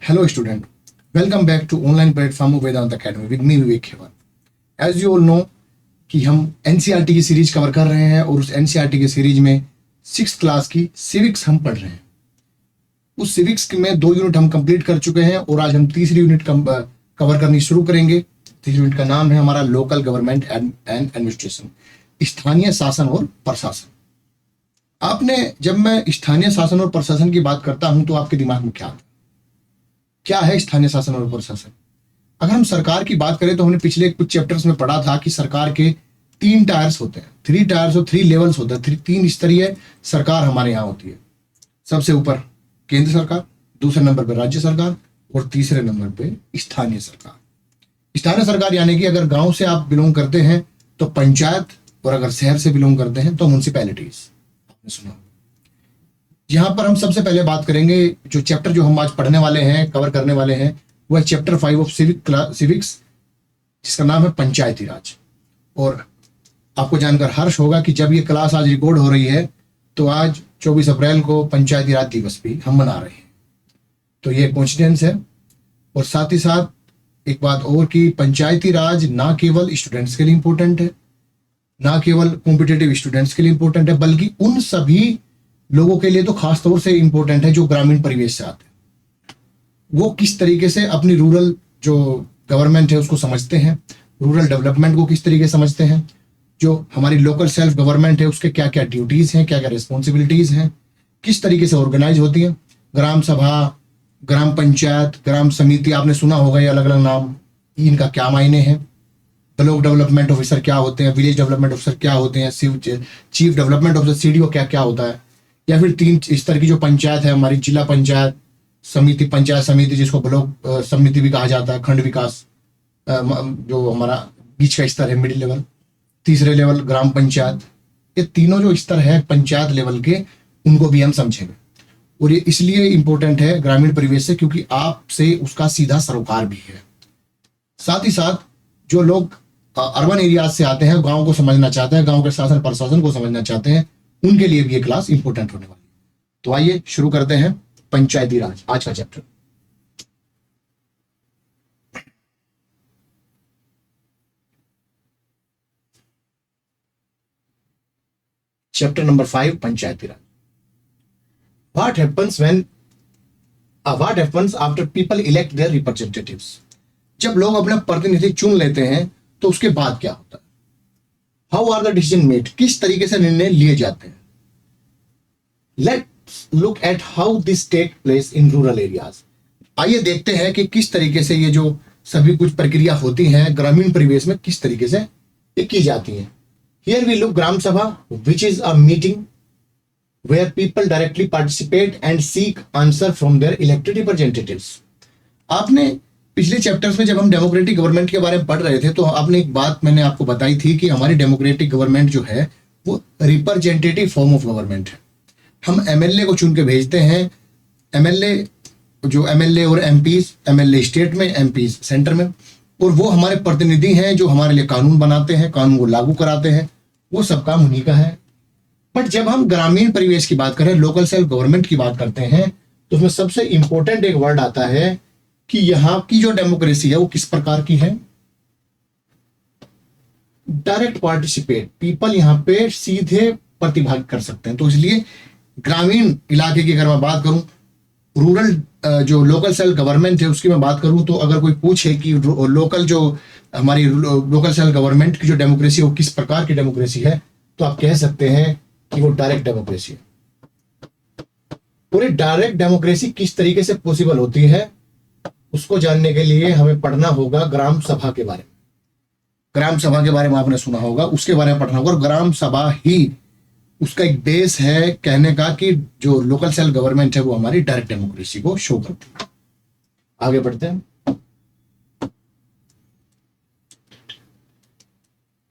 Hello student, welcome back to online platform of Vedant Academy with me Vivek खेवर। As you all know कि हम NCERT की series cover कर रहे हैं और उस NCERT की सीरीज में 6th क्लास की सिविक्स हम पढ़ रहे हैं। उस सिविक्स में 2 यूनिट हम कंप्लीट कर चुके हैं और आज हम तीसरी यूनिट कवर करनी शुरू करेंगे। तीसरी यूनिट का नाम है हमारा लोकल गवर्नमेंट एंड एडमिनिस्ट्रेशन, स्थानीय शासन और प्रशासन। जब मैं स्थानीय शासन और प्रशासन की बात करता हूं तो आपके दिमाग में क्या है स्थानीय शासन और प्रशासन? अगर हम सरकार की बात करें तो हमने पिछले कुछ चैप्टर्स में पढ़ा था कि सरकार के 3 टायर्स होते हैं, 3 टायर्स और 3 लेवल्स होते हैं। 3 स्तरीय सरकार हमारे यहाँ होती है। सबसे ऊपर केंद्र सरकार, दूसरे नंबर पे राज्य सरकार और तीसरे नंबर पे स्थानीय सरकार। स्थानीय सरकार यानी कि अगर गांव से आप बिलोंग करते हैं तो पंचायत, और अगर शहर से बिलोंग करते हैं तो म्युनिसिपैलिटीज। आपने सुना। यहाँ पर हम सबसे पहले बात करेंगे, जो चैप्टर जो हम आज पढ़ने वाले हैं, कवर करने वाले हैं, वह चैप्टर 5 ऑफ सिविक्स, जिसका नाम है पंचायती राज। और आपको जानकर हर्ष होगा कि जब ये क्लास आज रिकॉर्ड हो रही है तो आज 24 अप्रैल को पंचायती राज दिवस भी हम मना रहे हैं। तो ये कोइंसिडेंस है। और साथ ही साथ एक बात और कि पंचायती राज ना केवल स्टूडेंट्स के लिए इंपॉर्टेंट है, ना केवल कॉम्पिटिटिव स्टूडेंट्स के लिए इंपॉर्टेंट है, बल्कि उन सभी लोगों के लिए तो खास तौर से इंपॉर्टेंट है जो ग्रामीण परिवेश से आते हैं। वो किस तरीके से अपनी रूरल जो गवर्नमेंट है उसको समझते हैं, रूरल डेवलपमेंट को किस तरीके से समझते हैं, जो हमारी लोकल सेल्फ गवर्नमेंट है उसके क्या क्या ड्यूटीज हैं, क्या क्या रिस्पॉन्सिबिलिटीज हैं, किस तरीके से ऑर्गेनाइज होती है। ग्राम सभा, ग्राम पंचायत, ग्राम समिति, आपने सुना होगा ये अलग अलग नाम, इनका क्या मायने हैं। ब्लॉक डेवलपमेंट ऑफिसर क्या होते हैं, विलेज डेवलपमेंट ऑफिसर क्या होते हैं, चीफ डेवलपमेंट ऑफिसर CDO क्या क्या होता है। या फिर 3 स्तर की जो पंचायत है हमारी, जिला पंचायत समिति, पंचायत समिति जिसको ब्लॉक समिति भी कहा जाता है, खंड विकास जो हमारा बीच का स्तर है, मिडिल लेवल, तीसरे लेवल ग्राम पंचायत। ये तीनों जो स्तर है पंचायत लेवल के, उनको भी हम समझेंगे। और ये इसलिए इंपॉर्टेंट है ग्रामीण परिवेश से क्योंकि आपसे उसका सीधा सरोकार भी है। साथ ही साथ जो लोग अर्बन एरियाज से आते हैं, गांव को समझना चाहते हैं, गांव के शासन प्रशासन को समझना चाहते हैं, उनके लिए भी ये क्लास इंपॉर्टेंट होने वाली है। तो आइए शुरू करते हैं पंचायती राज, आज का chapter. Chapter number 5, Panchayati Raj. What happens after people elect their representatives? जब लोग अपने प्रतिनिधि चुन लेते हैं तो उसके बाद क्या होता है? How are the decision made? किस तरीके से निर्णय लिए जाते हैं? Let's look at how this take place in rural areas. आइए देखते हैं कि किस तरीके से ये जो सभी कुछ प्रक्रिया होती हैं ग्रामीण परिवेश में किस तरीके से ये की जाती हैं। Here we look ग्राम सभा, which is a meeting where people directly participate and seek answer from their elected representatives. आपने पिछले चैप्टर्स में जब हम डेमोक्रेटिक गवर्नमेंट के बारे में पढ़ रहे थे तो आपने एक बात मैंने आपको बताई थी कि हमारी डेमोक्रेटिक गवर्नमेंट जो है वो रिप्रेजेंटेटिव फॉर्म ऑफ गवर्नमेंट है। हम MLA को चुन के भेजते हैं। MLA और MPs, MLA स्टेट में, MPs सेंटर में, और वो हमारे प्रतिनिधि हैं जो हमारे लिए कानून बनाते हैं, कानून को लागू कराते हैं। वो सब काम उन्हीं का है। बट जब हम ग्रामीण परिवेश की बात करें, लोकल सेल्फ गवर्नमेंट की बात करते हैं, तो उसमें सबसे इंपॉर्टेंट एक वर्ड आता है कि यहां की जो डेमोक्रेसी है वो किस प्रकार की है। डायरेक्ट पार्टिसिपेट, पीपल यहां पे सीधे प्रतिभाग कर सकते हैं। तो इसलिए ग्रामीण इलाके की अगर मैं बात करूं, रूरल जो लोकल सेल्फ गवर्नमेंट है उसकी मैं बात करूं, तो अगर कोई पूछे कि हमारी लोकल सेल्फ गवर्नमेंट की जो डेमोक्रेसी है वो किस प्रकार की डेमोक्रेसी है, तो आप कह सकते हैं कि वो डायरेक्ट डेमोक्रेसी है। पूरी डायरेक्ट डेमोक्रेसी किस तरीके से पॉसिबल होती है उसको जानने के लिए हमें पढ़ना होगा ग्राम सभा के बारे में। ग्राम सभा के बारे में आपने सुना होगा, उसके बारे में पढ़ना होगा। और ग्राम सभा ही उसका एक बेस है कहने का कि जो लोकल सेल्फ गवर्नमेंट है वो हमारी डायरेक्ट डेमोक्रेसी को शो करती है। आगे बढ़ते हैं।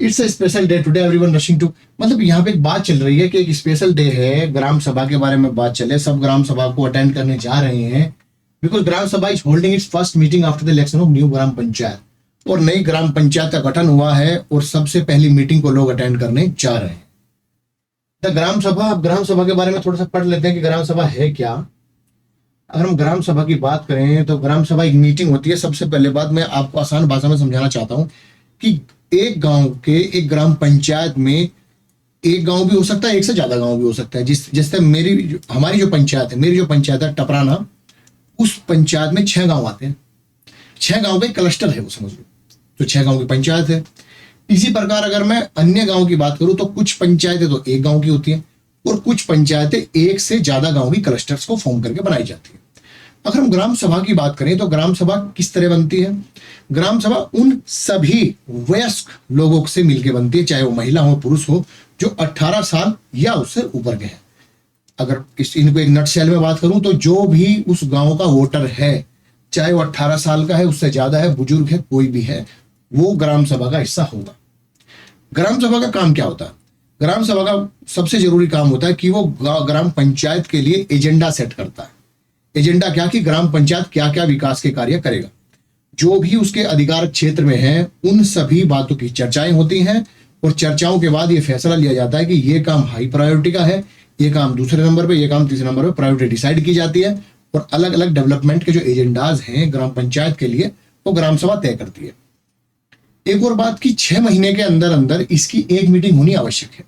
It's a special day today, everyone rushing to, मतलब यहाँ पे एक बात चल रही है कि एक स्पेशल डे है, ग्राम सभा के बारे में बात चले, सब ग्राम सभा को अटेंड करने जा रहे हैं। Because gram sabha is holding its first meeting after the election of new gram panchayat, और नई ग्राम पंचायत का गठन हुआ है और सबसे पहली मीटिंग को लोग अटेंड करने जा रहे हैं। द ग्राम सभा, अब ग्राम सभा के बारे में थोड़ा सा पढ़ लेते हैं कि ग्राम सभा है क्या। अगर हम ग्राम सभा की बात करें तो ग्राम सभा एक मीटिंग होती है। सबसे पहले बात मैं आपको आसान भाषा में समझाना चाहता हूँ कि एक गांव के एक ग्राम पंचायत में एक गांव भी हो सकता है, एक से ज्यादा गांव भी हो सकता है। जैसे हमारी जो पंचायत है, मेरी जो पंचायत है टपराना, उस पंचायत में 6 गांव आते हैं। 6 गांव का क्लस्टर है वो, समझ लो। तो 6 गांव की पंचायत है। इसी प्रकार अगर मैं अन्य गांव की बात करूं तो कुछ पंचायतें तो एक गांव की होती हैं और कुछ पंचायतें एक से ज्यादा गांव की क्लस्टर्स को फॉर्म करके बनाई जाती है। अगर हम ग्राम सभा की बात करें तो ग्राम सभा किस तरह बनती है? ग्राम सभा उन सभी वयस्क लोगों से मिलकर बनती है, चाहे वो महिला हो पुरुष हो, जो 18 साल या उससे ऊपर के हैं। अगर इनको एक नटशेल में बात करूं तो जो भी उस गांव का वोटर है, चाहे वो 18 साल का है, उससे ज्यादा है, बुजुर्ग है, कोई भी है, वो ग्राम सभा का हिस्सा होगा। ग्राम सभा का काम क्या होता है? ग्राम सभा का सबसे जरूरी काम होता है कि वो ग्राम पंचायत के लिए एजेंडा सेट करता है। एजेंडा क्या? कि ग्राम पंचायत क्या क्या विकास के कार्य करेगा। जो भी उसके अधिकार क्षेत्र में है उन सभी बातों की चर्चाएं होती हैं और चर्चाओं के बाद ये फैसला लिया जाता है कि ये काम हाई प्रायोरिटी का है, ये काम दूसरे नंबर पे, ये काम तीसरे नंबर पे, प्रायोरिटी डिसाइड की जाती है और अलग अलग डेवलपमेंट के जो एजेंडाज हैं ग्राम पंचायत के लिए वो ग्राम सभा तय करती है। एक और बात कि 6 महीने के अंदर अंदर इसकी एक मीटिंग होनी आवश्यक है।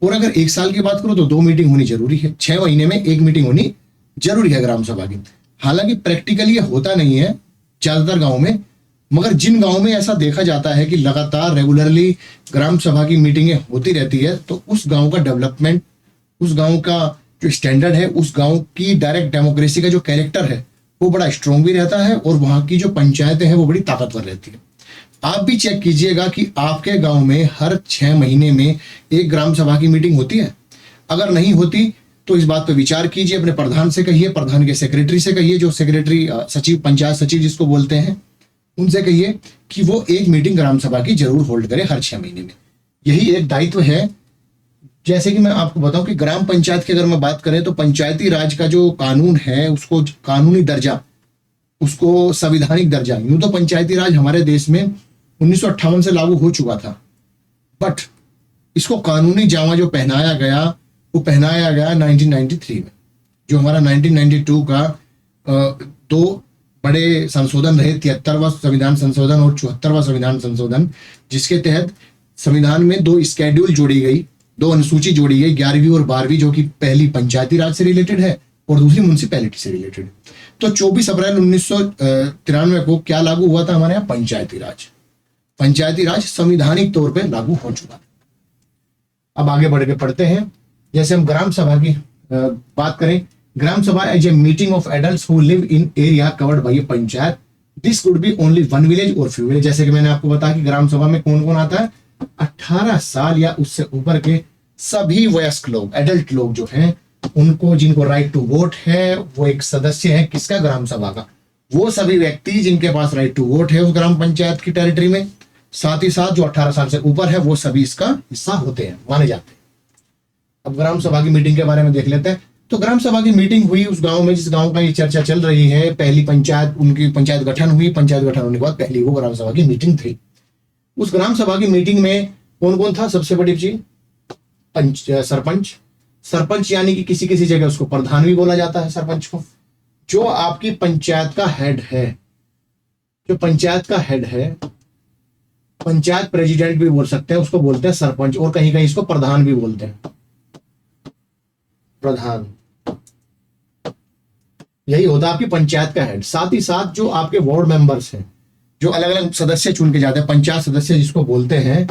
और अगर 1 साल की बात करूं तो 2 मीटिंग होनी जरूरी है। 6 महीने में 1 मीटिंग होनी जरूरी है ग्राम सभा की। हालांकि प्रैक्टिकली ये होता नहीं है ज्यादातर गांव में, मगर जिन गांव में ऐसा देखा जाता है कि लगातार रेगुलरली ग्राम सभा की मीटिंगें होती रहती है तो उस गांव का डेवलपमेंट, उस गांव का जो स्टैंडर्ड है, उस गांव की डायरेक्ट डेमोक्रेसी का जो कैरेक्टर है वो बड़ा स्ट्रॉन्ग भी रहता है और वहां की जो पंचायतें हैं वो बड़ी ताकतवर रहती है। आप भी चेक कीजिएगा कि आपके गांव में हर 6 महीने में एक ग्राम सभा की मीटिंग होती है। अगर नहीं होती तो इस बात पर विचार कीजिए, अपने प्रधान से कहिए, प्रधान के सेक्रेटरी से कहिए, जो सेक्रेटरी सचिव, पंचायत सचिव जिसको बोलते हैं, उनसे कहिए कि वो एक मीटिंग ग्राम सभा की जरूर होल्ड करे हर 6 महीने में। यही एक दायित्व है। जैसे कि मैं आपको बताऊं कि ग्राम पंचायत की अगर मैं बात करें तो पंचायती राज का जो कानून है उसको कानूनी दर्जा, उसको संवैधानिक दर्जा, यूं तो पंचायती राज हमारे देश में 1958 से लागू हो चुका था, बट इसको कानूनी जामा जो पहनाया गया वो पहनाया गया 1993 में। जो हमारा 1992 का 2 बड़े संशोधन रहे, 73वां संविधान संशोधन और 74वां संविधान संशोधन, जिसके तहत संविधान में 2 स्केड्यूल जोड़ी गई, 2 अनुसूची जोड़ी गई, 11वीं और 12वीं, जो कि पहली पंचायती राज से रिलेटेड है और दूसरी म्यूनिसिपैलिटी से रिलेटेड। तो 24 अप्रैल 1993 को क्या लागू हुआ था हमारे यहाँ? पंचायती राज। पंचायती राज संविधानिक तौर पे लागू हो चुका। अब आगे बढ़ के पढ़ते हैं। जैसे हम ग्राम सभा की बात करें, gram sabha as a meeting of adults who live in area covered by a panchayat, this could be only 1 village और फ्यू विलेज। जैसे कि मैंने आपको बताया कि ग्राम सभा में कौन कौन आता है? 18 साल या उससे ऊपर के सभी वयस्क लोग, एडल्ट लोग जो हैं, उनको, जिनको राइट टू वोट है, वो एक सदस्य है किसका? ग्राम सभा का। वो सभी व्यक्ति जिनके पास राइट टू वोट है उस ग्राम पंचायत की टेरिटरी में, साथ ही साथ जो 18 साल से ऊपर है वो सभी इसका हिस्सा होते हैं, माने जाते हैं। अब ग्राम सभा की मीटिंग के बारे में देख लेते हैं। तो ग्राम सभा की मीटिंग हुई उस गांव में जिस गांव का ये चर्चा चल रही है, पहली पंचायत, उनकी पंचायत गठन हुई, पंचायत गठन होने के बाद पहली वो ग्राम सभा की मीटिंग थी। उस ग्राम सभा की मीटिंग में कौन कौन था? सबसे बड़ी चीज सरपंच। सरपंच यानी कि किसी किसी जगह उसको प्रधान भी बोला जाता है, सरपंच को। जो आपकी पंचायत का हेड है, जो पंचायत का हेड है, पंचायत प्रेसिडेंट भी बोल सकते हैं, उसको बोलते हैं सरपंच, और कहीं कहीं इसको प्रधान भी बोलते हैं, प्रधान। यही होता है आपकी पंचायत का हेड। साथ ही साथ जो आपके वार्ड मेंबर्स हैं, जो अलग अलग सदस्य चुन के जाते हैं, पंचायत सदस्य जिसको बोलते हैं,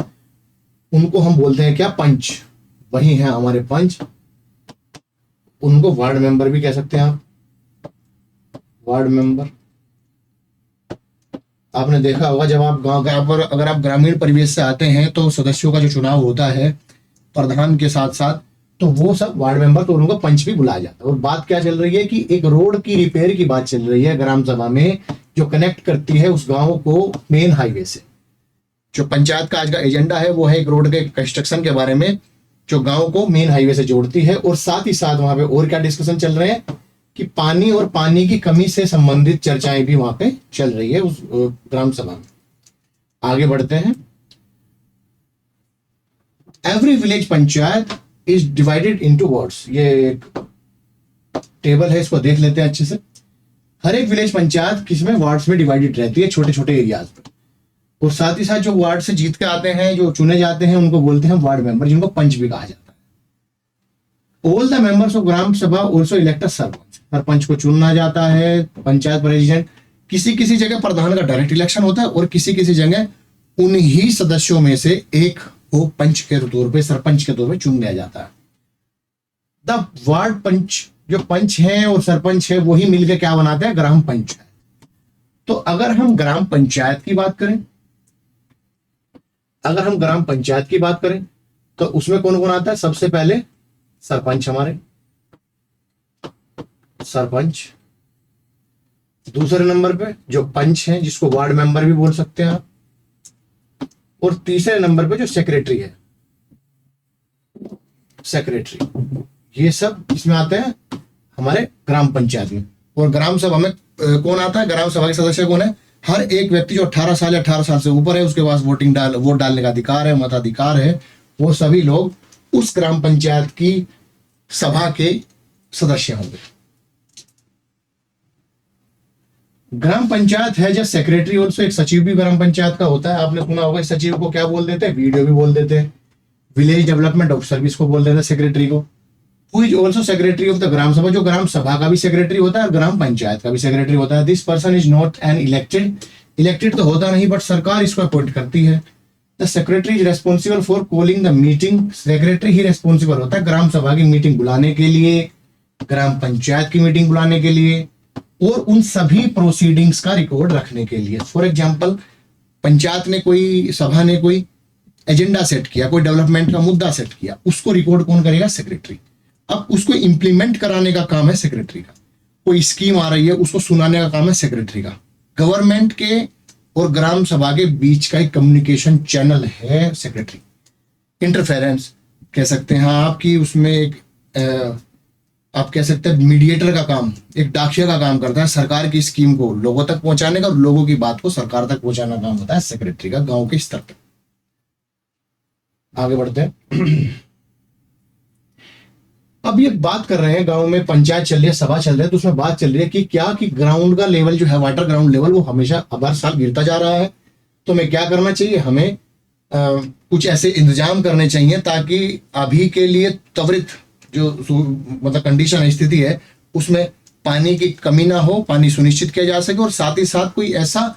उनको हम बोलते हैं क्या? पंच। वही है हमारे पंच। उनको वार्ड मेंबर भी कह सकते हैं आप, वार्ड मेंबर। आपने देखा होगा जब आप गांव पर, अगर आप ग्रामीण परिवेश से आते हैं तो सदस्यों का जो चुनाव होता है प्रधान के साथ साथ, तो वो सब वार्ड मेंबर, तो उनको पंच भी बुलाया जाता है। और बात क्या चल रही है कि एक रोड की रिपेयर की बात चल रही है ग्राम सभा में, जो कनेक्ट करती है उस गांव को मेन हाईवे से। जो पंचायत का आज का एजेंडा है वो है एक रोड के कंस्ट्रक्शन के बारे में, जो गांव को मेन हाईवे से जोड़ती है। और साथ ही साथ वहां पे और क्या डिस्कशन चल रहे हैं कि पानी और पानी की कमी से संबंधित चर्चाएं भी वहां पे चल रही है उस ग्राम सभा में। आगे बढ़ते हैं। Every village panchayat is divided into wards. ये एक टेबल है, इसको देख लेते हैं अच्छे से। हर एक विलेज पंचायत किसमें वार्ड्स में डिवाइडेड रहती है, छोटे छोटे एरियाज में। और साथ ही साथ जो वार्ड से जीत के आते हैं, जो चुने जाते हैं, उनको बोलते हैं वार्ड मेंबर, जिनको पंच भी कहा जाता है। All the members of gram सभा ऑल्सो इलेक्ट सरपंच, सरपंच को चुनना जाता है। पंचायत प्रेसिडेंट, किसी किसी जगह प्रधान का डायरेक्ट इलेक्शन होता है और किसी किसी जगह उन्हीं सदस्यों में से एक को पंच के तौर पे, सरपंच के तौर पे चुन लिया जाता है। द वार्ड पंच, जो पंच हैं और सरपंच है, वही मिलकर क्या बनाते हैं, ग्राम पंचायत। तो अगर हम ग्राम पंचायत की बात करें, अगर हम ग्राम पंचायत की बात करें तो उसमें कौन कौन आता है? सबसे पहले सरपंच, हमारे सरपंच। दूसरे नंबर पे जो पंच है, जिसको वार्ड मेंबर भी बोल सकते हैं आप। और तीसरे नंबर पे जो सेक्रेटरी है, सेक्रेटरी। ये सब इसमें आते हैं हमारे ग्राम पंचायत में। और ग्राम सभा में कौन आता है? ग्राम सभा के सदस्य कौन है? हर एक व्यक्ति जो 18 साल या 18 साल से ऊपर है, उसके पास वोट डालने का अधिकार है, मताधिकार है। वो सभी लोग उस ग्राम पंचायत की सभा के सदस्य होंगे। ग्राम पंचायत है जो सेक्रेटरी, ऑल्सो एक सचिव भी ग्राम पंचायत का होता है। आपने सुना होगा, सचिव को क्या बोल देते हैं? वीडियो भी बोल देते हैं। विलेज डेवलपमेंट ऑफिसर भी इसको बोल देते हैं, सेक्रेटरी को। Who is also secretary of the gram sabha, जो ग्राम सभा का भी सेक्रेटरी होता है और ग्राम पंचायत का भी सेक्रेटरी होता है। This person is not an elected, elected तो होता नहीं, बट सरकार इसको अपॉइंट करती है। The secretary is responsible for calling the meeting, secretary he responsible होता है ग्राम सभा की मीटिंग बुलाने के लिए, ग्राम पंचायत की मीटिंग बुलाने के लिए, और उन सभी प्रोसीडिंग्स का रिकॉर्ड रखने के लिए। फॉर एग्जाम्पल, पंचायत ने कोई, सभा ने कोई एजेंडा सेट किया, कोई डेवलपमेंट का मुद्दा सेट किया, उसको रिकॉर्ड कौन करेगा? सेक्रेटरी। अब उसको इंप्लीमेंट कराने का काम है सेक्रेटरी का। कोई स्कीम आ रही है, उसको सुनाने का काम है सेक्रेटरी का। गवर्नमेंट के और ग्राम सभा के बीच का एक कम्युनिकेशन चैनल है सेक्रेटरी। इंटरफेरेंस कह सकते हैं आपकी, उसमें एक आप कह सकते हैं मीडिएटर का काम, एक डाकिया का काम करता है। सरकार की स्कीम को लोगों तक पहुंचाने का और लोगों की बात को सरकार तक पहुंचाने का काम होता है सेक्रेटरी का, गांव के स्तर पर। आगे बढ़ते हैं। अब ये बात कर रहे हैं, गांव में पंचायत चल रही है, सभा चल रही है, तो उसमें बात चल रही है कि क्या कि ग्राउंड का लेवल जो है, वाटर ग्राउंड लेवल, वो हमेशा हर साल गिरता जा रहा है। तो हमें क्या करना चाहिए? हमें कुछ ऐसे इंतजाम करने चाहिए ताकि अभी के लिए त्वरित जो मतलब कंडीशन है, स्थिति है, उसमें पानी की कमी ना हो, पानी सुनिश्चित किया जा सके। और साथ ही साथ कोई ऐसा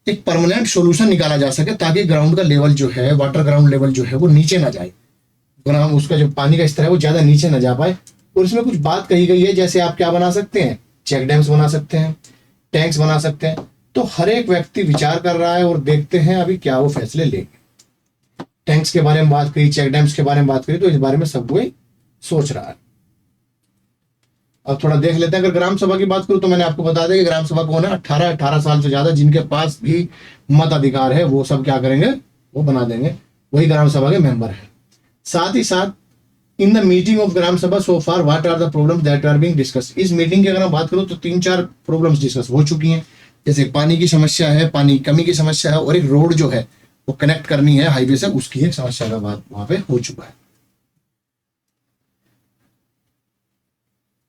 एक परमानेंट सॉल्यूशन निकाला जा सके ताकि ग्राउंड का लेवल जो है, वाटर ग्राउंड लेवल जो है, वो नीचे ना जाए, ग्राउंड उसका जो पानी का स्तर है वो ज्यादा नीचे ना जा पाए। और इसमें कुछ बात कही गई है, जैसे आप क्या बना सकते हैं? चेक डैम्स बना सकते हैं, टैंक्स बना सकते हैं। तो हर एक व्यक्ति विचार कर रहा है और देखते हैं अभी क्या वो फैसले लेंगे। टैंक्स के बारे में बात करी, चेक डैम्स के बारे में बात करी, तो इस बारे में सब कोई सोच रहा है। अब थोड़ा देख लेते हैं। अगर ग्राम सभा की बात करूं तो मैंने आपको बता दिया कि ग्राम सभा कौन है? 18 साल से ज्यादा जिनके पास भी मताधिकार है, वो सब क्या करेंगे? वो बना देंगे, वही ग्राम सभा के मेंबर है। साथ ही साथ in the meeting of gram sabha so far what are the problems that are being discuss. इस मीटिंग की अगर हम बात करूं तो 3-4 प्रॉब्लम्स डिस्कस हो चुकी हैं। जैसे पानी की समस्या है, पानी की कमी की समस्या है, और एक रोड जो है वो कनेक्ट करनी है हाईवे से, उसकी एक समस्या का बात वहां पे हो चुका है।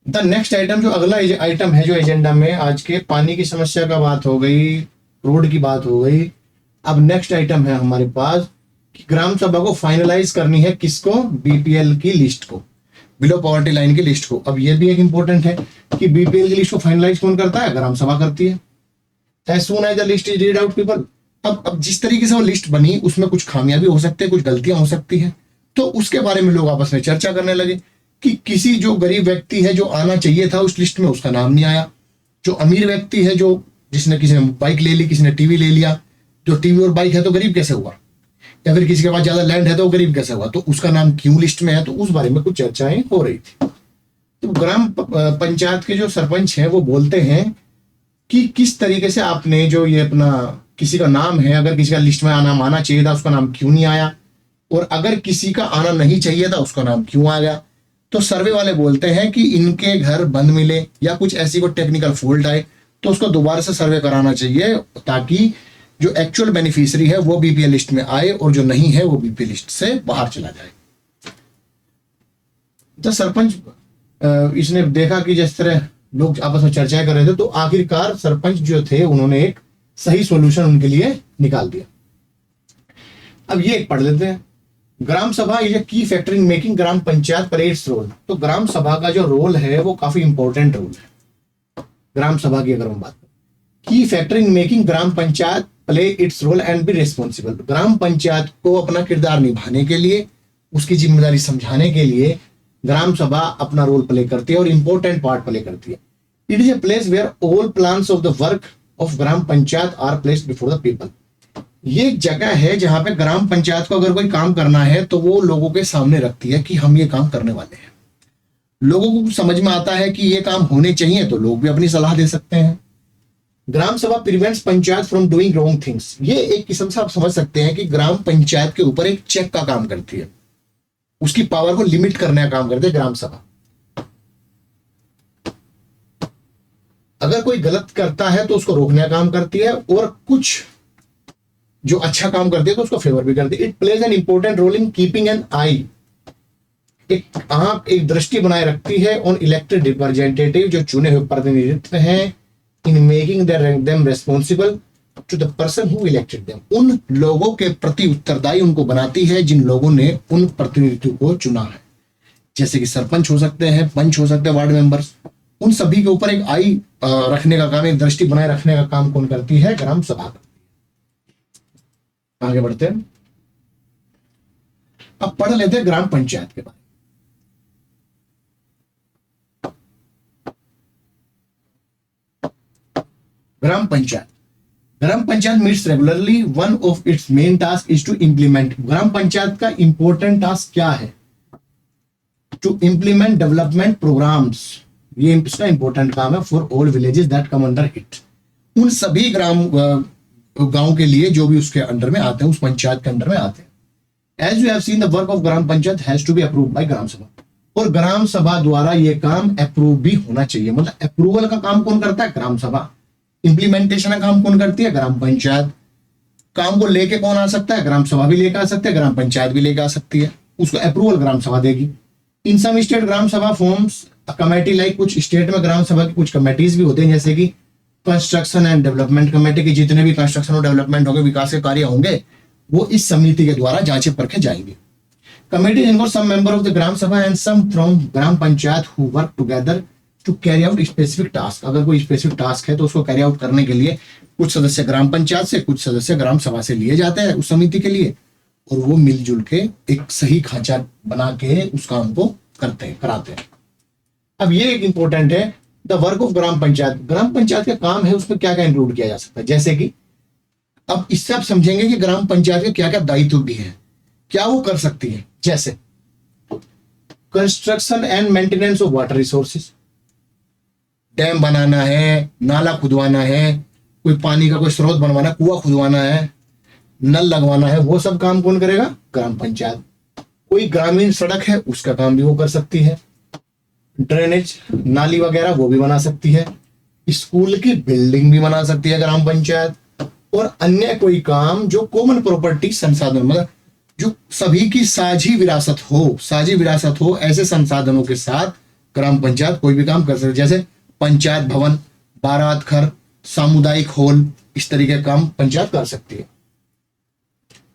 द नेक्स्ट आइटम, जो अगला आइटम है जो एजेंडा में आज के, पानी की समस्या का बात हो गई, रोड की बात हो गई। अब नेक्स्ट आइटम है हमारे पास कि ग्राम सभा को फाइनलाइज करनी है किसको? बीपीएल की लिस्ट को, बिलो पॉवर्टी लाइन की लिस्ट को। अब ये भी एक इंपॉर्टेंट है कि बीपीएल की लिस्ट को फाइनलाइज कौन करता है? ग्राम सभा करती है। As soon as the list is read out people. अब जिस तरीके से वो लिस्ट बनी, उसमें कुछ खामियां भी हो सकती है, कुछ गलतियां हो सकती है, तो उसके बारे में लोग आपस में चर्चा करने लगे कि किसी जो गरीब व्यक्ति है, जो आना चाहिए था उस लिस्ट में, उसका नाम नहीं आया। जो अमीर व्यक्ति है, जो जिसने किसी ने बाइक ले ली, किसी ने टीवी ले लिया, जो टीवी और बाइक है तो गरीब कैसे हुआ? या फिर किसी के पास ज्यादा लैंड है तो गरीब कैसे हुआ? तो उसका नाम क्यों लिस्ट में है? तो उस बारे में कुछ चर्चाएं हो रही थी। तो ग्राम पंचायत के जो सरपंच हैं वो बोलते हैं कि किस तरीके से आपने जो ये अपना किसी का नाम है, अगर किसी का लिस्ट में नाम आना चाहिए था, उसका नाम क्यों नहीं आया? और अगर किसी का आना नहीं चाहिए था, उसका नाम क्यों आ गया? तो सर्वे वाले बोलते हैं कि इनके घर बंद मिले या कुछ ऐसी कोई टेक्निकल फॉल्ट आए तो उसको दोबारा से सर्वे कराना चाहिए, ताकि जो एक्चुअल बेनिफिशियरी है वो बीपीएल लिस्ट में आए और जो नहीं है वो बीपीएल लिस्ट से बाहर चला जाए। द सरपंच इसने देखा कि जिस तरह लोग आपस में चर्चाएं कर रहे थे, तो आखिरकार सरपंच जो थे उन्होंने एक सही सॉल्यूशन उनके लिए निकाल दिया। अब ये एक पढ़ लेते हैं। ग्राम sabha is a key factor in making gram panchayat play its role. तो ग्राम सभा का जो रोल है वो काफी इंपॉर्टेंट रोल है। ग्राम सभा की अगर हम बात करें, key factor in making gram panchayat play its role and be responsible. Gram panchayat को अपना किरदार निभाने के लिए, उसकी जिम्मेदारी समझाने के लिए ग्राम सभा अपना रोल प्ले करती है और इंपॉर्टेंट पार्ट प्ले करती है। It is a place where all plans of the work of gram panchayat are placed before the people. ये एक जगह है जहां पे ग्राम पंचायत को अगर कोई काम करना है तो वो लोगों के सामने रखती है कि हम ये काम करने वाले हैं। लोगों को समझ में आता है कि ये काम होने चाहिए तो लोग भी अपनी सलाह दे सकते हैं। ग्राम सभा prevents panchayat from doing wrong things. ये एक किस्म से आप समझ सकते हैं कि ग्राम पंचायत के ऊपर एक चेक का काम करती है, उसकी पावर को लिमिट करने का काम करती है ग्राम सभा। अगर कोई गलत करता है तो उसको रोकने का काम करती है, और कुछ जो अच्छा काम करती है तो उसको फेवर भी करती है। It plays an important role in keeping an eye, एक आंख, एक दृष्टि बनाए रखती है ऑन इलेक्टेड रिप्रेजेंटेटिव, जो चुने हुए प्रतिनिधित्व हैं, in making them responsible to the person who elected them. उन लोगों के प्रति उत्तरदायी उनको बनाती है जिन लोगों ने उन प्रतिनिधित्व को चुना है। जैसे कि सरपंच हो सकते हैं, पंच हो सकते हैं, वार्ड मेंबर्स, उन सभी के ऊपर एक आई रखने का काम, एक दृष्टि बनाए रखने का काम कौन करती है? ग्राम सभा। आगे बढ़ते हैं, अब पढ़ लेते हैं ग्राम पंचायत के बारे में। Gram panchayat, gram panchayat meets regularly. One of its main task is to implement. Gram panchayat का इंपॉर्टेंट टास्क क्या है? To implement development programs. ये इसका इंपॉर्टेंट काम है for all villages that come under it. उन सभी गांव के लिए जो भी उसके अंडर में आते हैं, उस पंचायत के अंडर में आते हैं। As you have seen the work of gram panchayat has to be approved by gram sabha. और ग्राम सभा द्वारा ये काम अप्रूव भी होना चाहिए। मतलब अप्रूवल का काम कौन करता है? ग्राम सभा। इंप्लीमेंटेशन का काम कौन करती है? ग्राम पंचायत। काम को लेके कौन आ सकता है? ग्राम सभा भी लेकर आ सकते हैं, ग्राम पंचायत भी लेकर आ सकती है। उसको अप्रूवल ग्राम सभा देगी। इन सम स्टेट ग्राम सभा फॉर्म्स कमेटी, लाइक कुछ स्टेट में ग्राम सभा की कुछ कमेटीज भी होते हैं, जैसे कि कंस्ट्रक्शन एंड डेवलपमेंट कमेटी की जितने भी कंस्ट्रक्शन और डेवलपमेंट होंगे, विकास के कार्य होंगे, वो इस समिति के द्वारा जांचे परखे जाएंगे। Committee involve some member of the gram sabha and some from gram panchayat who work together to carry out specific task. अगर कोई स्पेसिफिक टास्क है तो उसको कैरी आउट करने के लिए कुछ सदस्य ग्राम पंचायत से, कुछ सदस्य ग्राम सभा से लिए जाते हैं उस समिति के लिए, और वो मिलजुल के एक सही खांचा बना के उस काम को कराते हैं। अब ये एक इंपॉर्टेंट है, the work of gram panchayat. Gram panchayat का काम है, उसमें क्या क्या इंक्लूड किया जा सकता है, जैसे कि अब इससे आप समझेंगे कि ग्राम पंचायत के क्या क्या दायित्व भी है, क्या वो कर सकती है। जैसे construction and maintenance of water resources, dam बनाना है, नाला खुदवाना है, कोई पानी का कोई स्रोत बनवाना, कुआं खुदवाना है, नल लगवाना है, वो सब काम कौन करेगा? ग्राम पंचायत। कोई ग्रामीण सड़क है, उसका काम भी वो कर सकती है। ड्रेनेज, नाली वगैरह वो भी बना सकती है। स्कूल की बिल्डिंग भी बना सकती है ग्राम पंचायत। और अन्य कोई काम जो कॉमन प्रॉपर्टी संसाधन, मतलब जो सभी की साझी विरासत हो, ऐसे संसाधनों के साथ ग्राम पंचायत कोई भी काम कर सकती है। जैसे पंचायत भवन, बारात घर, सामुदायिक हॉल, इस तरीके का काम पंचायत कर सकती है।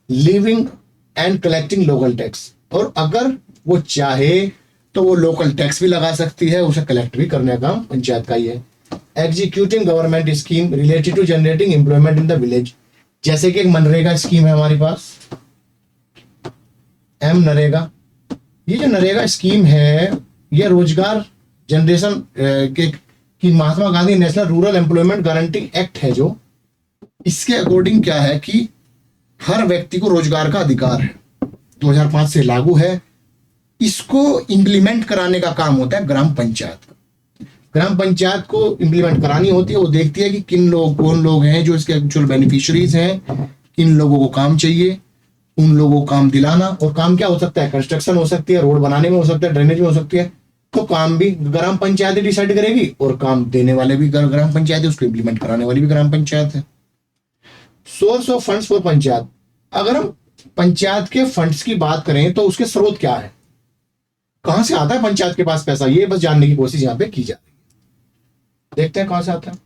Living and collecting local tax, और अगर वो चाहे तो वो लोकल टैक्स भी लगा सकती है, उसे कलेक्ट भी करने का काम पंचायत का ही है। Executing government scheme related to generating employment in the village, जैसे कि एक मनरेगा स्कीम है हमारे पास, एम नरेगा। ये जो नरेगा स्कीम है, ये रोजगार जनरेशन की Mahatma Gandhi national rural employment guarantee act है, जो इसके अकॉर्डिंग क्या है कि हर व्यक्ति को रोजगार का अधिकार है, 2005 से लागू है। इसको इंप्लीमेंट कराने का काम होता है ग्राम पंचायत का। ग्राम पंचायत को इंप्लीमेंट करानी होती है, वो देखती है कि कौन लोग हैं जो इसके एक्चुअल बेनिफिशियरीज हैं, किन लोगों को काम चाहिए, उन लोगों को काम दिलाना। और काम क्या हो सकता है? कंस्ट्रक्शन हो सकती है, रोड बनाने में हो सकता है, ड्रेनेज में हो सकती है। तो काम भी ग्राम पंचायत डिसाइड करेगी, और काम देने वाले भी ग्राम पंचायत है, उसको इंप्लीमेंट कराने वाली भी ग्राम पंचायत है। Source of funds for panchayat, अगर हम पंचायत के फंड्स की बात करें तो उसके स्रोत क्या है? कहां से आता है पंचायत के पास पैसा, ये बस जानने की कोशिश यहां पे की जा रही है। देखते हैं कहां से आता है।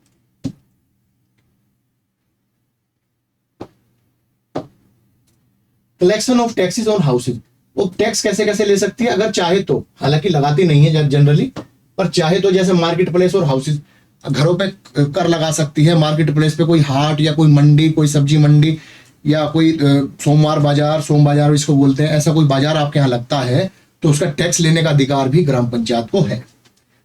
Collection of taxes on houses, वो टैक्स कैसे कैसे ले सकती है अगर चाहे तो, हालांकि लगाती नहीं है जनरली, पर चाहे तो जैसे मार्केट प्लेस और हाउसेज, घरों पे कर लगा सकती है। मार्केट प्लेस पे कोई हाट या कोई मंडी, कोई सब्जी मंडी या कोई सोमवार बाजार इसको बोलते हैं, ऐसा कोई बाजार आपके यहाँ लगता है तो उसका टैक्स लेने का अधिकार भी ग्राम पंचायत को है।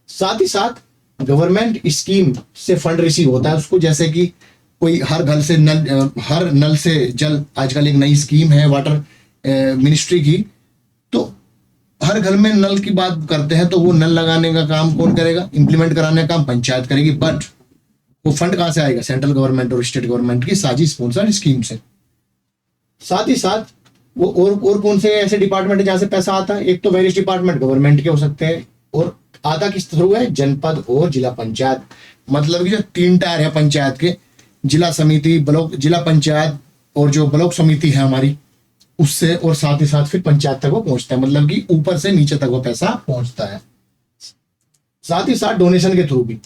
साथ ही साथ गवर्नमेंट स्कीम से फंड रिसीव होता है उसको, जैसे कि कोई हर नल से जल, आजकल एक नई स्कीम है वाटर मिनिस्ट्री की, तो हर घर में नल की बात करते हैं तो वो नल लगाने का काम कौन करेगा, इंप्लीमेंट कराने का काम पंचायत करेगी। बट वो फंड कहां से आएगा, सेंट्रल गवर्नमेंट और स्टेट गवर्नमेंट की साझी स्पॉन्सर्ड स्कीम से। साथ ही साथ वो और कौन से ऐसे डिपार्टमेंट है जहां से पैसा आता है, एक तो वेरियस डिपार्टमेंट गवर्नमेंट के हो सकते हैं, और आता किस थ्रू है, जनपद और जिला पंचायत। मतलब कि जो 3 टायर है पंचायत के, जिला समिति, ब्लॉक, जिला पंचायत और जो ब्लॉक समिति है हमारी, उससे, और साथ ही साथ फिर पंचायत तक वो पहुंचता है, मतलब कि ऊपर से नीचे तक वो पैसा पहुंचता है। साथ ही साथ डोनेशन के थ्रू भी,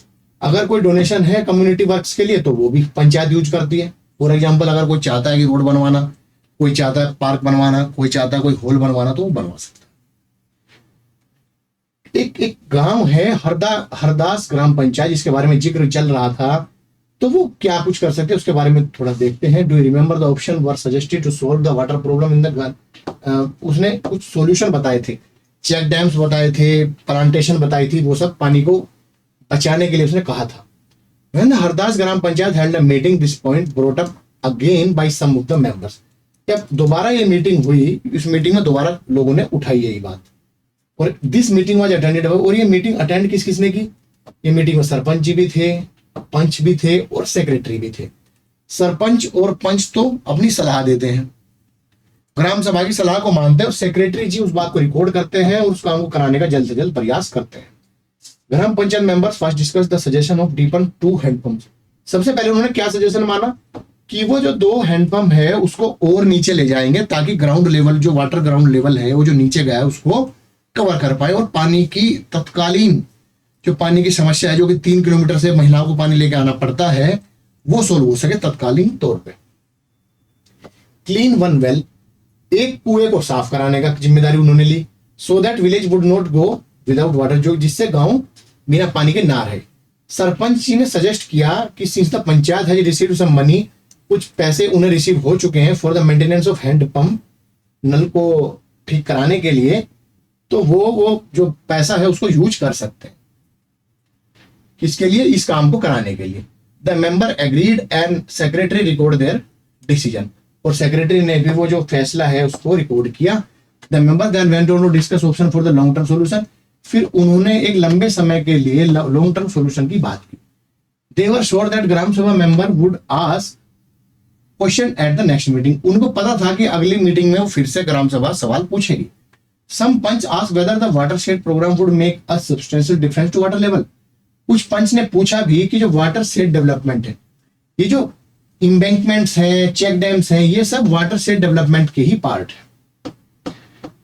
अगर कोई डोनेशन है कम्युनिटी वर्क्स के लिए तो वो भी पंचायत यूज करती है। फॉर एग्जांपल, अगर कोई चाहता है कि रोड बनवाना, कोई चाहता है पार्क बनवाना, कोई चाहता है कोई हॉल बनवाना, तो वो बनवा सकता है। एक गांव है हरदास ग्राम पंचायत, जिसके बारे में जिक्र चल रहा था, तो वो क्या कुछ कर सकते हैं उसके बारे में थोड़ा देखते हैं। Do you remember the option were suggested to solve the water problem in the, उसने कुछ सॉल्यूशन बताए थे, चेक डैम्स बताए थे, प्लांटेशन बताई थी, वो सब पानी को बचाने के लिए उसने कहा था। When the Hardas gram panchayat held a meeting, this point brought up again by some of the members. जब दोबारा ये मीटिंग हुई, इस मीटिंग में दोबारा लोगों ने उठाई यही बात, और दिस मीटिंग वाज अटेंडेड, और ये मीटिंग अटेंड किस किसने की, ये मीटिंग में सरपंच जी भी थे, पंच भी थे और सेक्रेटरी भी थे। सरपंच और पंच तो अपनी सलाह देते हैं, ग्राम सभा की सलाह को मानते हैं, और सेक्रेटरी जी उस बात को रिकॉर्ड करते हैं और उस काम को कराने का जल्द से जल्द प्रयास करते हैं। Gram panchayat members first discuss the suggestion of deepen 2 hand pump. सबसे पहले उन्होंने क्या सजेशन माना कि वो जो 2 हैंडपंप है उसको और नीचे ले जाएंगे, ताकि ग्राउंड लेवल, जो वाटर ग्राउंड लेवल है वो जो नीचे गया है उसको कवर कर पाए, और पानी की तत्कालीन जो पानी की समस्या है, जो कि 3 किलोमीटर से महिलाओं को पानी लेके आना पड़ता है, वो सोल्व हो सके तत्कालीन तौर पे। क्लीन 1 वेल, एक कुएं को साफ कराने का जिम्मेदारी उन्होंने ली, so that village would not go without water, जो जिससे गांव बिना पानी के ना रहे। सरपंच जी ने सजेस्ट किया कि since the panchayat has received some money, कुछ पैसे उन्हें रिसीव हो चुके हैं for the maintenance of hand pump, नल को ठीक कराने के लिए, तो वो जो पैसा है उसको यूज कर सकते हैं, किसके लिए, इस काम को कराने के लिए। The member agreed and secretary record their decision, और सेक्रेटरी ने भी वो जो फैसला है उसको रिकॉर्ड किया। The member then went on to discuss option for the long term solution, फिर उन्होंने एक लंबे समय के लिए लॉन्ग टर्म सॉल्यूशन की बात की। दे वर श्योर दैट ग्राम सभा member would ask question at the next meeting, उनको पता था कि अगली मीटिंग में वो फिर से ग्राम सभा सवाल पूछेगी। Some panch ask whether the watershed program would make a substantial difference to water level, कुछ पंच ने पूछा भी कि जो वाटर शेड डेवलपमेंट है, ये जो इम्बैंकमेंट्स हैं, चेक डैम्स हैं, ये सब वाटर शेड डेवलपमेंट के ही पार्ट है।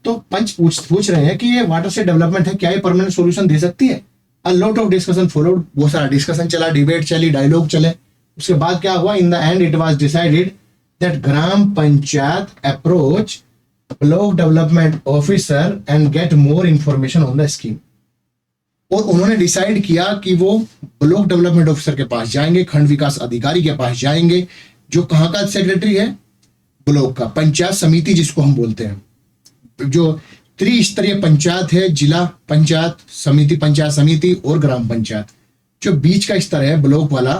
तो पंच पूछ रहे हैं कि ये वाटर शेड डेवलपमेंट है, क्या ये परमानेंट सॉल्यूशन दे सकती है। A lot of discussion followed, बहुत सारा डिस्कशन चला, डिबेट चली, डायलॉग चले। उसके बाद क्या हुआ, in the end it was decided that gram panchayat approach block development officer and get more information on the scheme, और उन्होंने डिसाइड किया कि वो ब्लॉक डेवलपमेंट ऑफिसर के पास जाएंगे, खंड विकास अधिकारी के पास जाएंगे, जो कहाँ का सेक्रेटरी है, ब्लॉक का, पंचायत समिति जिसको हम बोलते हैं, जो त्रिस्तरीय पंचायत है, जिला पंचायत समिति और ग्राम पंचायत, जो बीच का स्तर है ब्लॉक वाला,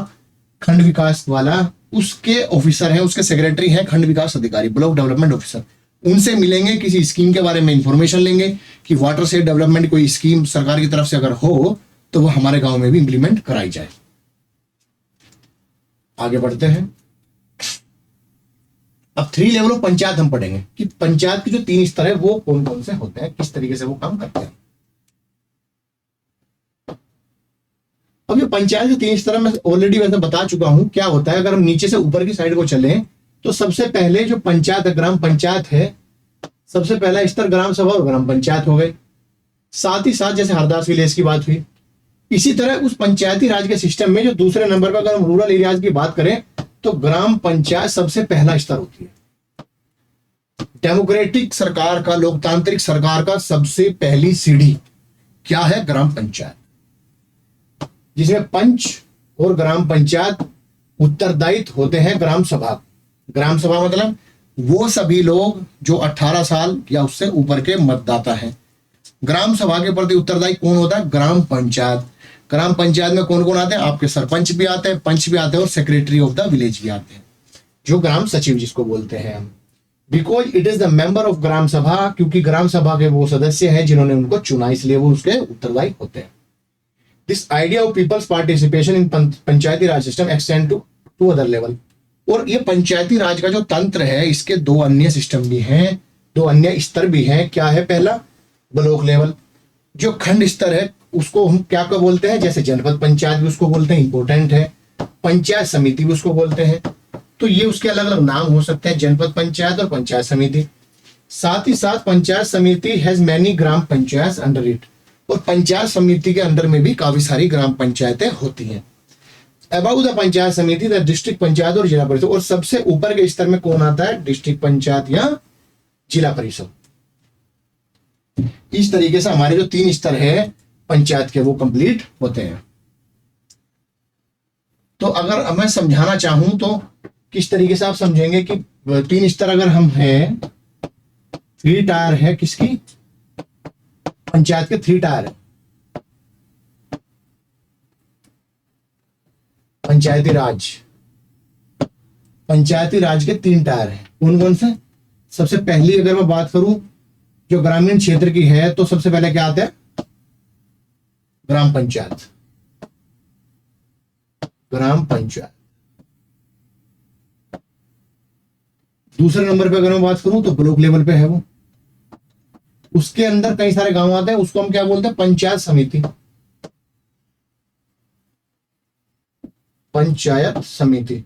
खंड विकास वाला, उसके ऑफिसर है, उसके सेक्रेटरी है खंड विकास अधिकारी, ब्लॉक डेवलपमेंट ऑफिसर। उनसे मिलेंगे, किसी स्कीम के बारे में इंफॉर्मेशन लेंगे कि वाटर शेड डेवलपमेंट कोई स्कीम सरकार की तरफ से अगर हो तो वो हमारे गांव में भी इंप्लीमेंट कराई जाए। आगे बढ़ते हैं। अब 3 लेवल ऑफ पंचायत हम पढ़ेंगे कि पंचायत के जो 3 स्तर है वो कौन कौन से होते हैं, किस तरीके से वो काम करते हैं। अब ये पंचायत के 3 स्तर मैं ऑलरेडी वैसे बता चुका हूं क्या होता है। अगर हम नीचे से ऊपर की साइड को चलें तो सबसे पहले जो पंचायत ग्राम पंचायत है, सबसे पहला स्तर ग्राम सभा और ग्राम पंचायत हो गए। साथ ही साथ जैसे हरदास विलेज की बात हुई, इसी तरह उस पंचायती राज के सिस्टम में जो दूसरे नंबर पर अगर हम रूरल एरियाज की बात करें तो ग्राम पंचायत सबसे पहला स्तर होती है। डेमोक्रेटिक सरकार का, लोकतांत्रिक सरकार का सबसे पहली सीढ़ी क्या है? ग्राम पंचायत, जिसमें पंच और ग्राम पंचायत उत्तरदायित्व होते हैं ग्राम सभा। ग्राम सभा मतलब वो सभी लोग जो 18 साल या उससे ऊपर के मतदाता हैं। ग्राम सभा के प्रति उत्तरदायी कौन होता है? ग्राम पंचायत। ग्राम पंचायत में कौन कौन आते हैं? आपके सरपंच भी आते हैं, पंच भी आते हैं और सेक्रेटरी ऑफ द विलेज भी आते हैं, जो ग्राम सचिव जिसको बोलते हैं हम। Because it is the member of gram sabha, क्योंकि ग्राम सभा के वो सदस्य हैं जिन्होंने उनको चुना, इसलिए वो उसके उत्तरदायी होते हैं। This idea of people's participation in panchayati raj system extend to other level. और ये पंचायती राज का जो तंत्र है, इसके दो अन्य सिस्टम भी हैं, दो अन्य स्तर भी हैं। क्या है? पहला ब्लॉक लेवल, जो खंड स्तर है उसको हम क्या क्या बोलते हैं? जैसे जनपद पंचायत भी उसको बोलते हैं, इंपॉर्टेंट है। पंचायत समिति भी उसको बोलते हैं। तो ये उसके अलग अलग नाम हो सकते हैं, जनपद पंचायत और पंचायत समिति। साथ ही साथ पंचायत समिति has many gram panchayat under it, और पंचायत समिति के अंडर में भी काफी सारी ग्राम पंचायतें होती हैं। अबाउ द पंचायत समिति द डिस्ट्रिक्ट पंचायत और जिला परिषद, और सबसे ऊपर के स्तर में कौन आता है? डिस्ट्रिक्ट पंचायत या जिला परिषद। इस तरीके से हमारे जो 3 स्तर है पंचायत के वो कंप्लीट होते हैं। तो अगर मैं समझाना चाहूं तो किस तरीके से आप समझेंगे कि 3 स्तर अगर हम हैं, 3 टायर है किसकी? पंचायत के 3 टायर है। पंचायती राज के 3 टायर है। कौन कौन से? सबसे पहली अगर मैं बात करूं जो ग्रामीण क्षेत्र की है, तो सबसे पहले क्या आता है? ग्राम पंचायत। ग्राम पंचायत। दूसरे नंबर पे अगर मैं बात करूं तो ब्लॉक लेवल पे है वो। उसके अंदर कई सारे गांव आते हैं, उसको हम क्या बोलते हैं? पंचायत समिति। पंचायत समिति।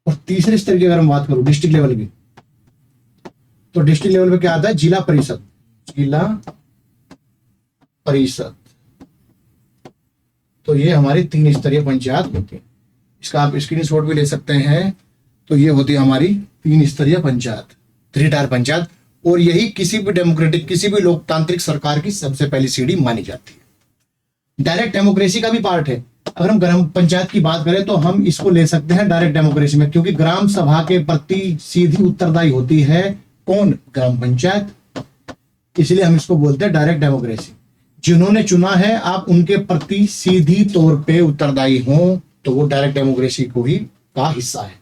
और तीसरे स्तर की अगर हम बात करूं डिस्ट्रिक्ट लेवल की, तो डिस्ट्रिक्ट लेवल पे क्या आता है? जिला परिषद। जिला परिषद। तो ये हमारी 3 स्तरीय पंचायत होती है। इसका आप स्क्रीनशॉट भी ले सकते हैं। तो ये होती है हमारी 3 स्तरीय पंचायत, 3 टायर पंचायत। और यही किसी भी डेमोक्रेटिक, किसी भी लोकतांत्रिक सरकार की सबसे पहली सीढ़ी मानी जाती है। डायरेक्ट डेमोक्रेसी का भी पार्ट है। अगर हम ग्राम पंचायत की बात करें तो हम इसको ले सकते हैं डायरेक्ट डेमोक्रेसी में, क्योंकि ग्राम सभा के प्रति सीधी उत्तरदायी होती है कौन? ग्राम पंचायत। इसलिए हम इसको बोलते हैं डायरेक्ट डेमोक्रेसी। जिन्होंने चुना है आप उनके प्रति सीधी तौर पे उत्तरदायी हो, तो वो डायरेक्ट डेमोक्रेसी को ही का हिस्सा है।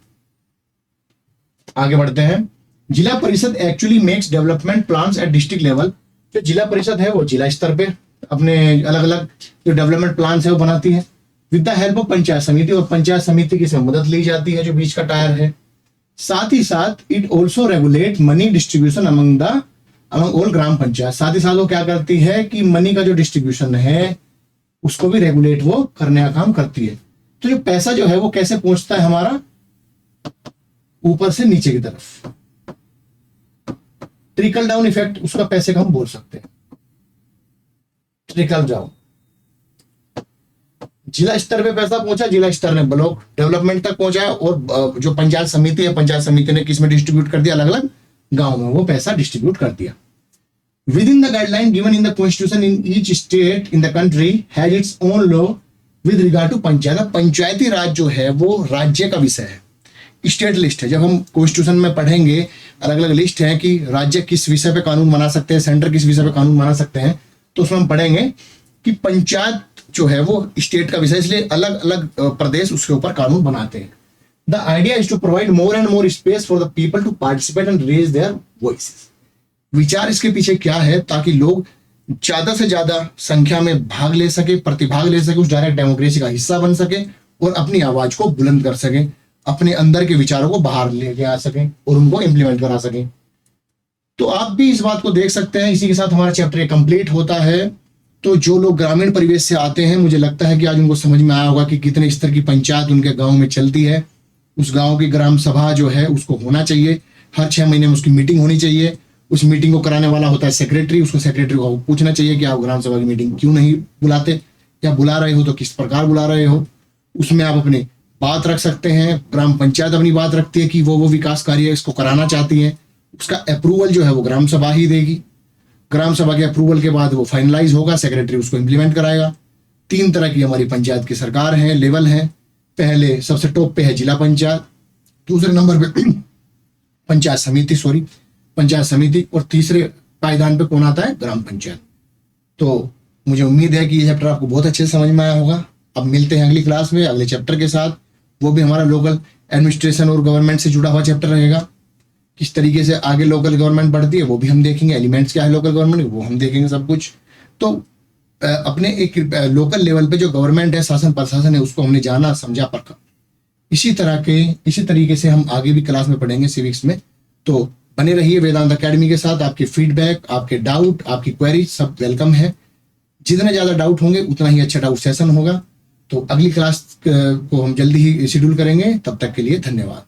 आगे बढ़ते हैं। जिला परिषद actually makes development plans at district level. जो जिला परिषद है वो जिला स्तर पे अपने अलग अलग जो डेवलपमेंट प्लान है वो बनाती है with the help of panchayat समिति, और पंचायत समिति की इसमें मदद ली जाती है जो बीच का टायर है। साथ ही साथ it also regulate money distribution among all gram panchayat. साथ ही साथ वो क्या करती है कि मनी का जो डिस्ट्रीब्यूशन है उसको भी रेगुलेट वो करने का काम करती है। तो जो पैसा जो है वो कैसे पहुंचता है हमारा? ऊपर से नीचे की तरफ, ट्रिकल डाउन इफेक्ट उसका पैसे का हम बोल सकते हैं। ट्रिकल डाउन, जिला स्तर पे पैसा पहुंचा, जिला स्तर ने ब्लॉक डेवलपमेंट तक पहुंचाया, और जो पंचायत समिति है, पंचायत समिति ने किस में डिस्ट्रीब्यूट कर दिया? अलग अलग गांव में वो पैसा डिस्ट्रीब्यूट कर दिया। Within the guideline given in the constitution in each state in the country has its own law with regard to panchayat. Panchayati Raj जो है वो राज्य का विषय है, स्टेट लिस्ट है। जब हम कॉन्स्टिट्यूशन में पढ़ेंगे अलग अलग लिस्ट है कि राज्य किस विषय पे कानून बना सकते हैं, सेंटर किस विषय पे कानून बना सकते हैं, तो उसमें हम पढ़ेंगे कि पंचायत जो है वो स्टेट का विषय, इसलिए अलग अलग प्रदेश उसके ऊपर कानून बनाते हैं। The idea is to provide more and more space for the people to participate and raise their voices. विचार इसके पीछे क्या है? ताकि लोग ज्यादा से ज्यादा संख्या में भाग ले सके, प्रतिभाग ले सके, उस डायरेक्ट डेमोक्रेसी का हिस्सा बन सके और अपनी आवाज को बुलंद कर सके, अपने अंदर के विचारों को बाहर लेके आ सके और उनको इंप्लीमेंट करा सके। तो आप भी इस बात को देख सकते हैं। इसी के साथ हमारा चैप्टर कंप्लीट होता है। तो जो लोग ग्रामीण परिवेश से आते हैं, मुझे लगता है कि आज उनको समझ में आया होगा कि कितने स्तर की पंचायत उनके गांव में चलती है। उस गांव की ग्राम सभा जो है उसको होना चाहिए, हर 6 महीने में उसकी मीटिंग होनी चाहिए। उस मीटिंग को कराने वाला होता है सेक्रेटरी, उसको सेक्रेटरी को पूछना चाहिए कि आप ग्राम सभा की मीटिंग क्यों नहीं बुलाते, या बुला रहे हो तो किस प्रकार बुला रहे हो। उसमें आप अपनी बात रख सकते हैं, ग्राम पंचायत अपनी बात रखती है कि वो विकास कार्य इसको कराना चाहती है, उसका अप्रूवल जो है वो ग्राम सभा ही देगी। ग्राम सभा के अप्रूवल के बाद वो फाइनलाइज होगा, सेक्रेटरी उसको इम्प्लीमेंट कराएगा। 3 तरह की हमारी पंचायत की सरकार है, लेवल है। पहले सबसे टॉप पे है जिला पंचायत, दूसरे नंबर पे पंचायत समिति, और तीसरे पायदान पे कौन आता है, ग्राम पंचायत। तो मुझे उम्मीद है कि ये चैप्टर आपको बहुत अच्छे से समझ में आया होगा। अब मिलते हैं अगली क्लास में अगले चैप्टर के साथ, वो भी हमारा लोकल एडमिनिस्ट्रेशन और गवर्नमेंट से जुड़ा हुआ चैप्टर रहेगा। किस तरीके से आगे लोकल गवर्नमेंट बढ़ती है वो भी हम देखेंगे, एलिमेंट्स क्या है लोकल गवर्नमेंट वो हम देखेंगे सब कुछ। तो अपने एक लोकल लेवल पे जो गवर्नमेंट है, शासन प्रशासन है, उसको हमने जाना समझा परखा। इसी तरीके से हम आगे भी क्लास में पढ़ेंगे सिविक्स में। तो बने रहिए वेदांत अकेडमी के साथ। आपके फीडबैक, आपके डाउट, आपकी क्वेरी सब वेलकम है। जितने ज़्यादा डाउट होंगे उतना ही अच्छा डाउट सेशन होगा। तो अगली क्लास को हम जल्दी ही शेड्यूल करेंगे। तब तक के लिए धन्यवाद।